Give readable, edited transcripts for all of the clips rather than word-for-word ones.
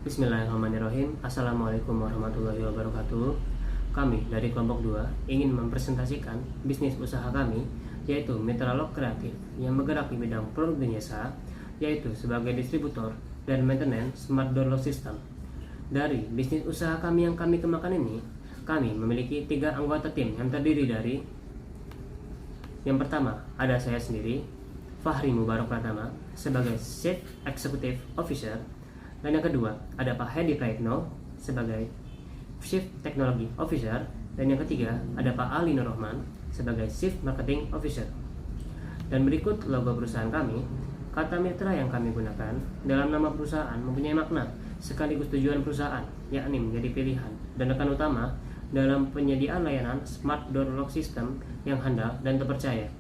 Bismillahirrahmanirrahim. Assalamualaikum warahmatullahi wabarakatuh. Kami dari kelompok 2 ingin mempresentasikan bisnis usaha kami, yaitu Metralog Kreatif, yang bergerak di bidang produk dan jasa, yaitu sebagai distributor dan maintenance smart door lock system. Dari bisnis usaha kami yang kami kembangkan ini, kami memiliki 3 anggota tim yang terdiri dari: yang pertama, ada saya sendiri, Fahri Mubarak Pratama, sebagai Chief Executive Officer. Dan yang kedua, ada Pak Hedi Praetno sebagai Chief Technology Officer. Dan yang ketiga, ada Pak Ali Nurrahman sebagai Chief Marketing Officer. Dan berikut logo perusahaan kami. Kata mitra yang kami gunakan dalam nama perusahaan mempunyai makna sekaligus tujuan perusahaan, yakni menjadi pilihan dan rekan utama dalam penyediaan layanan Smart Door Lock System yang handal dan terpercaya.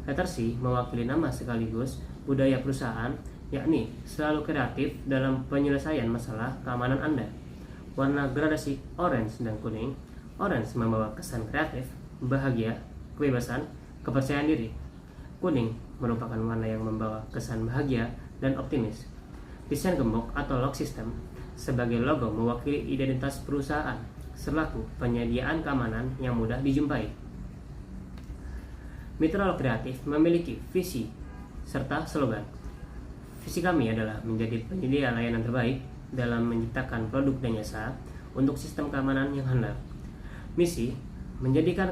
Letter C mewakili nama sekaligus budaya perusahaan, yakni selalu kreatif dalam penyelesaian masalah keamanan Anda. Warna gradasi orange dan kuning. Orange membawa kesan kreatif, bahagia, kebebasan, kepercayaan diri. Kuning merupakan warna yang membawa kesan bahagia dan optimis. Desain gembok atau lock system sebagai logo mewakili identitas perusahaan selaku penyediaan keamanan yang mudah dijumpai. Metralog Kreatif memiliki visi serta slogan. Visi kami adalah menjadi penyedia layanan terbaik dalam menciptakan produk dan jasa untuk sistem keamanan yang handal. Misi menjadikan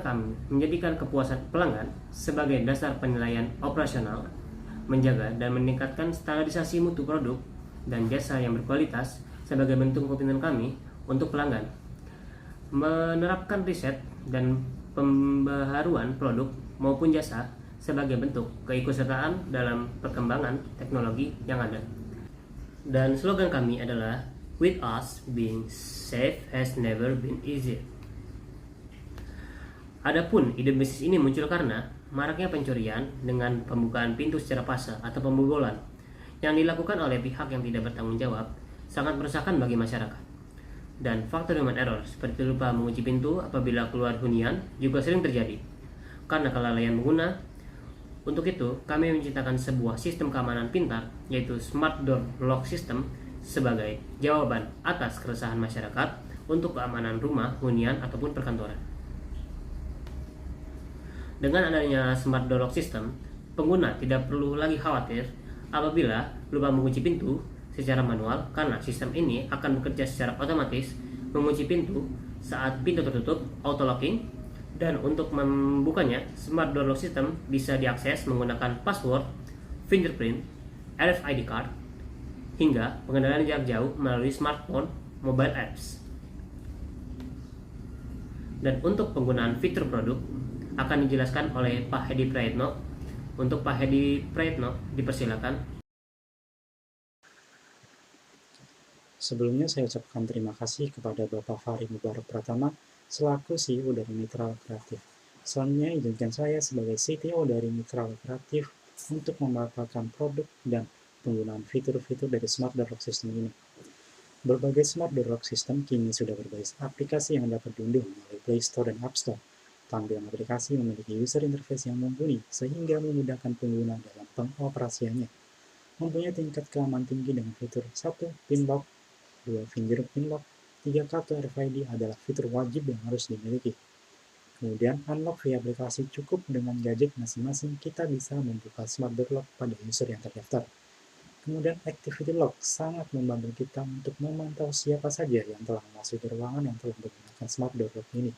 kepuasan pelanggan sebagai dasar penilaian operasional, menjaga dan meningkatkan standarisasi mutu produk dan jasa yang berkualitas sebagai bentuk komitmen kami untuk pelanggan, menerapkan riset dan pembaharuan produk maupun jasa sebagai bentuk keikutsertaan dalam perkembangan teknologi yang ada. Dan slogan kami adalah "With us, being safe has never been easier". Adapun ide bisnis ini muncul karena maraknya pencurian dengan pembukaan pintu secara paksa atau pembobolan yang dilakukan oleh pihak yang tidak bertanggung jawab sangat meresahkan bagi masyarakat. Dan faktor human error seperti lupa mengunci pintu apabila keluar hunian juga sering terjadi karena kelalaian pengguna. Untuk itu, kami menciptakan sebuah sistem keamanan pintar, yaitu Smart Door Lock System, sebagai jawaban atas keresahan masyarakat untuk keamanan rumah, hunian, ataupun perkantoran. Dengan adanya Smart Door Lock System, pengguna tidak perlu lagi khawatir apabila lupa mengunci pintu secara manual, karena sistem ini akan bekerja secara otomatis mengunci pintu saat pintu tertutup, auto locking. Dan untuk membukanya, Smart Door Lock System bisa diakses menggunakan password, fingerprint, RFID card, hingga pengendalian jarak jauh melalui smartphone, mobile apps. Dan untuk penggunaan fitur produk akan dijelaskan oleh Pak Hedi Praetno. Untuk Pak Hedi Praetno, dipersilakan. Sebelumnya saya ucapkan terima kasih kepada Bapak Fahri Mubarak Pratama selaku CEO dari Metralog Kreatif. Selanjutnya izinkan saya sebagai CTO dari Metralog Kreatif untuk memaparkan produk dan penggunaan fitur-fitur dari Smart Door Lock System ini. Berbagai Smart Door Lock System kini sudah berbasis aplikasi yang dapat diunduh melalui Play Store dan App Store. Tampilan aplikasi memiliki user interface yang mumpuni sehingga memudahkan pengguna dalam pengoperasiannya. Mempunyai tingkat keamanan tinggi dengan fitur 1. Pin lock, 2. Fingerprint lock, 3. Kartu RFID adalah fitur wajib yang harus dimiliki. Kemudian, unlock via aplikasi cukup dengan gadget masing-masing kita bisa membuka Smart Door Lock pada user yang terdaftar. Kemudian, Activity Lock sangat membantu kita untuk memantau siapa saja yang telah memasuki ruangan yang telah menggunakan Smart Door Lock ini.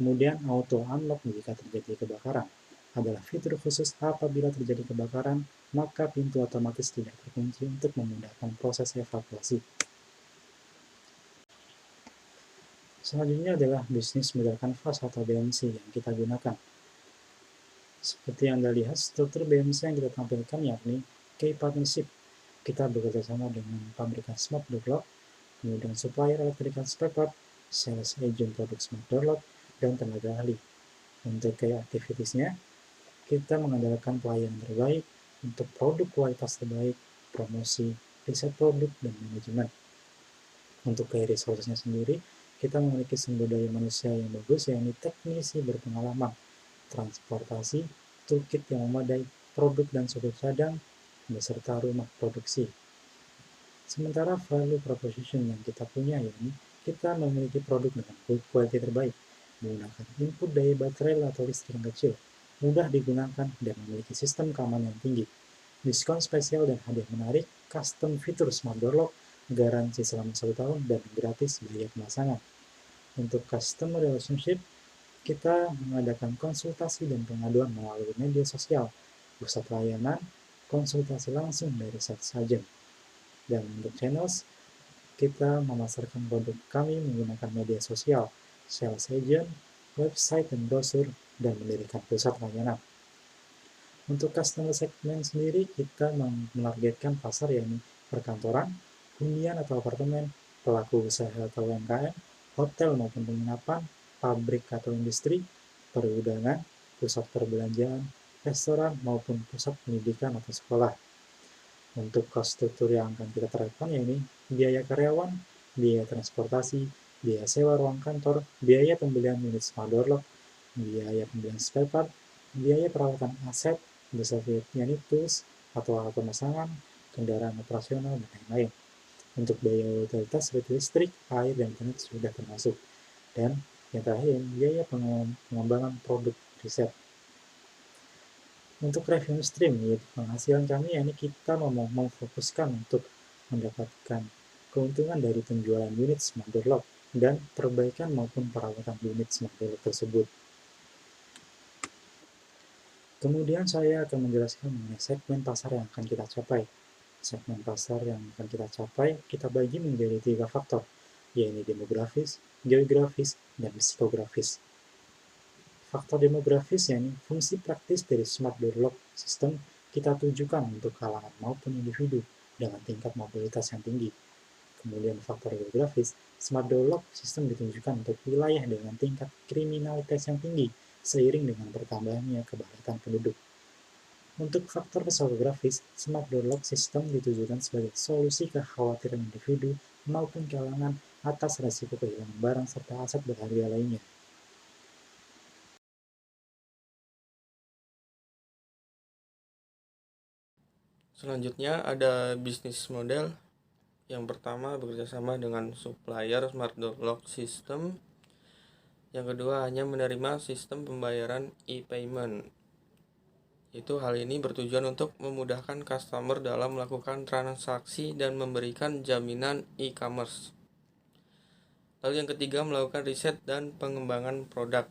Kemudian, Auto Unlock jika terjadi kebakaran adalah fitur khusus apabila terjadi kebakaran, maka pintu otomatis tidak terkunci untuk memudahkan proses evakuasi. Selanjutnya adalah bisnis model kanvas atau BMC yang kita gunakan. Seperti yang Anda lihat, struktur BMC yang kita tampilkan yakni key partnership. Kita bekerjasama dengan pabrikan Smart Door Lock, kemudian supplier electrical spare part, sales agent produk Smart Door Lock, dan tenaga ahli. Untuk key activities-nya, kita mengandalkan pelayanan terbaik untuk produk kualitas terbaik, promosi, riset produk, dan manajemen. Untuk key resources-nya sendiri, kita memiliki sumber daya manusia yang bagus, yakni teknisi berpengalaman, transportasi, toolkit yang memadai, produk dan sudut cadang, beserta rumah produksi. Sementara value proposition yang kita punya yakni kita memiliki produk dengan build quality terbaik, menggunakan input daya baterai atau listrik yang kecil, mudah digunakan, dan memiliki sistem keamanan yang tinggi. Diskon spesial dan hadiah menarik, custom fitur smart door lock, garansi selama 1 tahun, dan gratis biaya pemasangan. Untuk customer relationship, kita mengadakan konsultasi dan pengaduan melalui media sosial, pusat layanan, konsultasi langsung dari sales agent. Dan untuk channels, kita memasarkan produk kami menggunakan media sosial, sales agent, website dan brosur, dan mendirikan pusat layanan. Untuk customer segment sendiri, kita menargetkan pasar yakni perkantoran, hunian atau apartemen, pelaku usaha atau UMKM, hotel maupun penginapan, pabrik atau industri, pergudangan, pusat perbelanjaan, restoran maupun pusat pendidikan atau sekolah. Untuk cost struktur yang akan kita terapkan yakni biaya karyawan, biaya transportasi, biaya sewa ruang kantor, biaya pembelian unit smart door lock, biaya pembelian spare part, biaya perawatan aset, beserta tools atau alat pemasangan, kendaraan operasional, dan lain-lain. Untuk biaya utilitas seperti listrik, air, dan internet sudah termasuk. Dan yang terakhir, biaya pengembangan produk riset. Untuk revenue stream, yaitu penghasilan kami, yakni kita memfokuskan untuk mendapatkan keuntungan dari penjualan unit smart door lock dan perbaikan maupun perawatan unit smart door lock tersebut. Kemudian saya akan menjelaskan mengenai segmen pasar yang akan kita capai. Segmen pasar yang akan kita capai, kita bagi menjadi 3 faktor, yaitu demografis, geografis, dan psikografis. Faktor demografis yakni fungsi praktis dari smart door lock system kita tujukan untuk kalangan maupun individu dengan tingkat mobilitas yang tinggi. Kemudian faktor geografis, smart door lock system ditunjukkan untuk wilayah dengan tingkat kriminalitas yang tinggi seiring dengan bertambahnya kepadatan penduduk. Untuk faktor psikografis, smart door lock system ditujukan sebagai solusi kekhawatiran individu maupun kalangan atas resiko kehilangan barang serta aset berharga lainnya. Selanjutnya ada bisnis model. Yang pertama bekerjasama dengan supplier smart door lock system. Yang kedua hanya menerima sistem pembayaran e-payment. Hal ini bertujuan untuk memudahkan customer dalam melakukan transaksi dan memberikan jaminan e-commerce. Lalu yang ketiga melakukan riset dan pengembangan produk.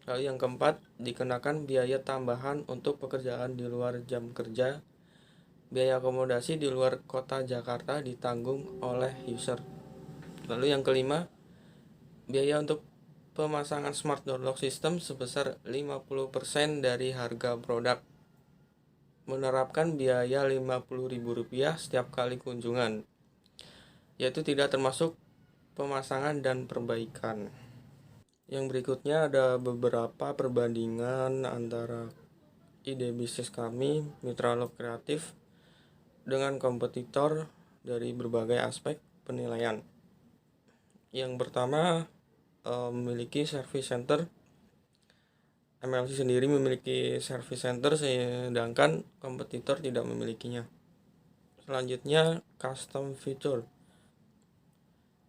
Lalu yang keempat dikenakan biaya tambahan untuk pekerjaan di luar jam kerja. Biaya akomodasi di luar kota Jakarta ditanggung oleh user. Lalu yang kelima, biaya untuk pemasangan smart door lock system sebesar 50% dari harga produk. Menerapkan biaya Rp50.000 setiap kali kunjungan, yaitu tidak termasuk pemasangan dan perbaikan. Yang berikutnya ada beberapa perbandingan antara ide bisnis kami, Mitra Lock Kreatif, dengan kompetitor dari berbagai aspek penilaian. Yang pertama, memiliki service center. MLC sendiri memiliki service center sedangkan kompetitor tidak memilikinya. Selanjutnya, custom feature,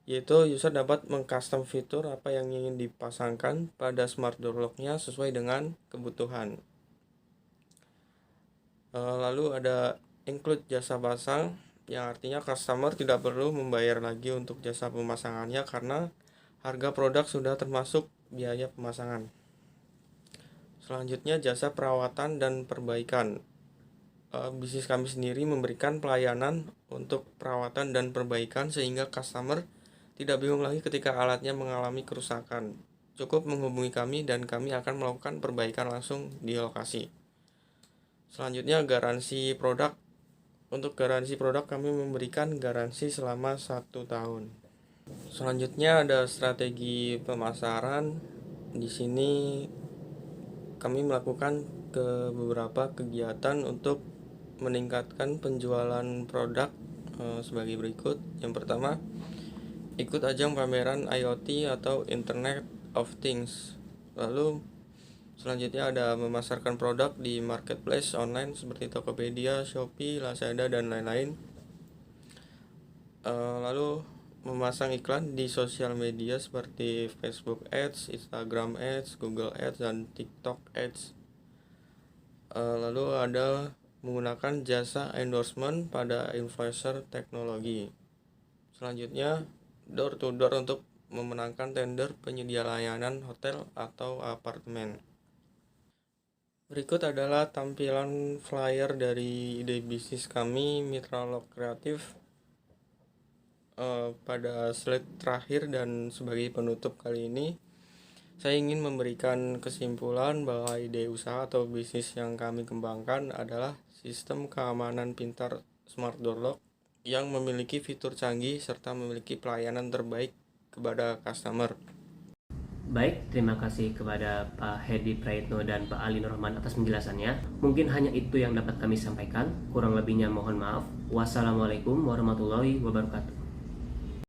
yaitu user dapat mengcustom fitur apa yang ingin dipasangkan pada smart door lock-nya sesuai dengan kebutuhan. Lalu ada include jasa pasang, yang artinya customer tidak perlu membayar lagi untuk jasa pemasangannya karena harga produk sudah termasuk biaya pemasangan. Selanjutnya jasa perawatan dan perbaikan. Bisnis kami sendiri memberikan pelayanan untuk perawatan dan perbaikan sehingga customer tidak bingung lagi ketika alatnya mengalami kerusakan. Cukup menghubungi kami dan kami akan melakukan perbaikan langsung di lokasi. Selanjutnya garansi produk. Untuk garansi produk kami memberikan garansi selama 1 tahun. Selanjutnya ada strategi pemasaran. Di sini kami melakukan beberapa kegiatan untuk meningkatkan penjualan produk sebagai berikut. Yang pertama, ikut ajang pameran IoT atau Internet of Things. Lalu selanjutnya ada memasarkan produk di marketplace online seperti Tokopedia, Shopee, Lazada, dan lain-lain. Lalu memasang iklan di sosial media seperti Facebook Ads, Instagram Ads, Google Ads, dan TikTok Ads. Lalu ada menggunakan jasa endorsement pada influencer teknologi. Selanjutnya, door to door untuk memenangkan tender penyedia layanan hotel atau apartemen. Berikut adalah tampilan flyer dari ide bisnis kami, Mitra Lok Kreatif, pada slide terakhir dan sebagai penutup kali ini. Saya ingin memberikan kesimpulan bahwa ide usaha atau bisnis yang kami kembangkan adalah sistem keamanan pintar smart door lock yang memiliki fitur canggih serta memiliki pelayanan terbaik kepada customer. Baik, terima kasih kepada Pak Hedi Praitno dan Pak Ali Nurrahman atas penjelasannya. Mungkin hanya itu yang dapat kami sampaikan. Kurang lebihnya mohon maaf. Wassalamualaikum warahmatullahi wabarakatuh.